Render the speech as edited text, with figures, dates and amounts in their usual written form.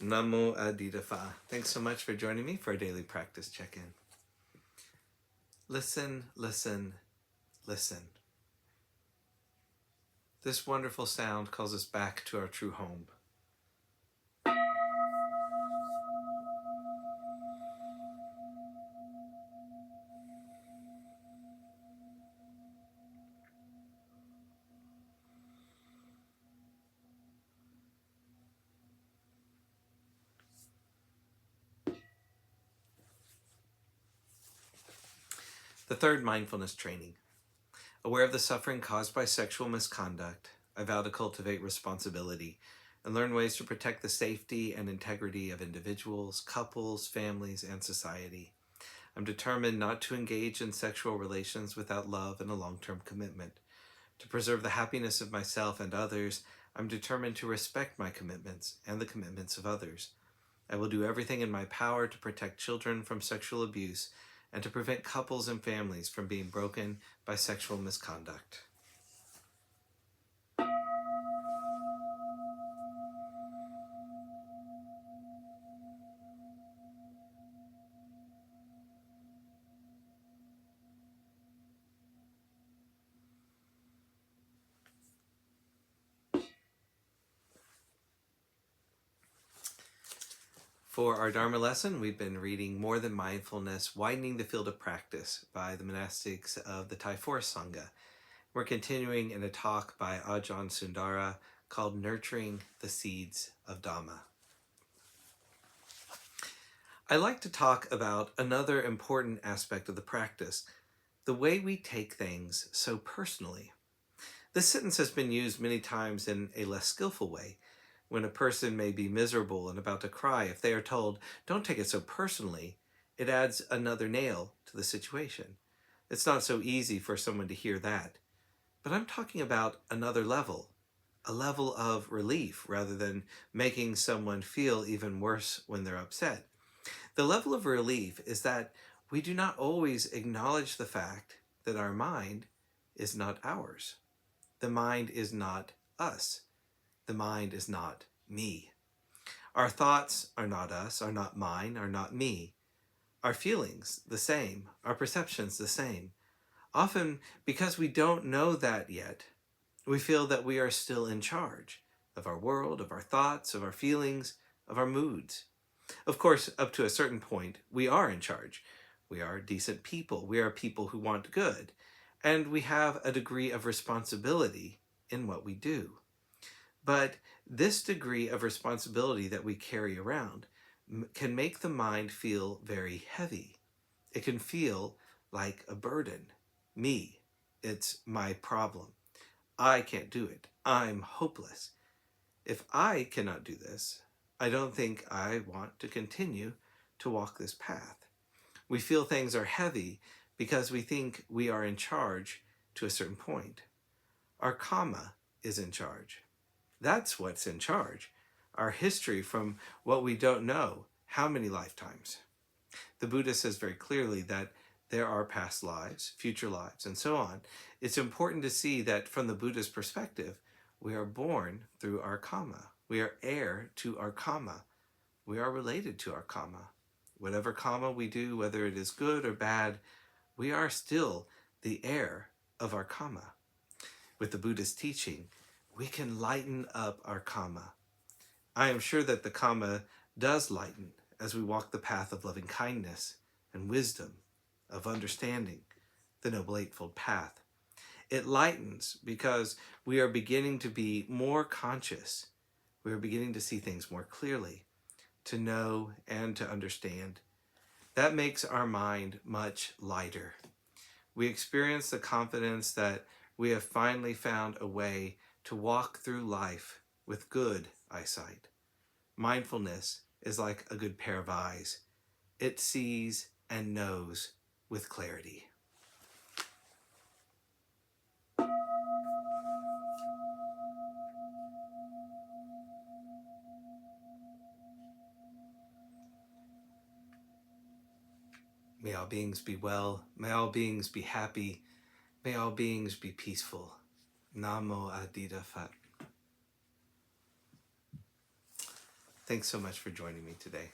Namo Phat. Thanks so much for joining me for a daily practice check-in. Listen, listen, listen. This wonderful sound calls us back to our true home. The third mindfulness training. Aware of the suffering caused by sexual misconduct, I vow to cultivate responsibility and learn ways to protect the safety and integrity of individuals, couples, families, and society. I'm determined not to engage in sexual relations without love and a long-term commitment. To preserve the happiness of myself and others, I'm determined to respect my commitments and the commitments of others. I will do everything in my power to protect children from sexual abuse and to prevent couples and families from being broken by sexual misconduct. For our Dharma lesson, we've been reading More Than Mindfulness, Widening the Field of Practice by the Monastics of the Thai Forest Sangha. We're continuing in a talk by Ajahn Sundara called Nurturing the Seeds of Dhamma. I like to talk about another important aspect of the practice, the way we take things so personally. This sentence has been used many times in a less skillful way, when a person may be miserable and about to cry. If they are told, "Don't take it so personally," it adds another nail to the situation. It's not so easy for someone to hear that. But I'm talking about another level, a level of relief rather than making someone feel even worse when they're upset. The level of relief is that we do not always acknowledge the fact that our mind is not ours. The mind is not us. The mind is not me. Our thoughts are not us, are not mine, are not me. Our feelings, the same. Our perceptions, the same. Often, because we don't know that yet, we feel that we are still in charge of our world, of our thoughts, of our feelings, of our moods. Of course, up to a certain point, we are in charge. We are decent people. We are people who want good. And we have a degree of responsibility in what we do. But this degree of responsibility that we carry around can make the mind feel very heavy. It can feel like a burden. Me, it's my problem. I can't do it. I'm hopeless. If I cannot do this, I don't think I want to continue to walk this path. We feel things are heavy because we think we are in charge to a certain point. Our karma is in charge. That's what's in charge. Our history from what we don't know, how many lifetimes. The Buddha says very clearly that there are past lives, future lives, and so on. It's important to see that from the Buddha's perspective, we are born through our karma. We are heir to our karma. We are related to our karma. Whatever karma we do, whether it is good or bad, we are still the heir of our karma. With the Buddha's teaching, we can lighten up our karma. I am sure that the karma does lighten as we walk the path of loving kindness and wisdom, of understanding, the Noble Eightfold Path. It lightens because we are beginning to be more conscious. We are beginning to see things more clearly, to know and to understand. That makes our mind much lighter. We experience the confidence that we have finally found a way to walk through life with good eyesight. Mindfulness is like a good pair of eyes. It sees and knows with clarity. May all beings be well. May all beings be happy. May all beings be peaceful. Namo Phat. Thanks so much for joining me today.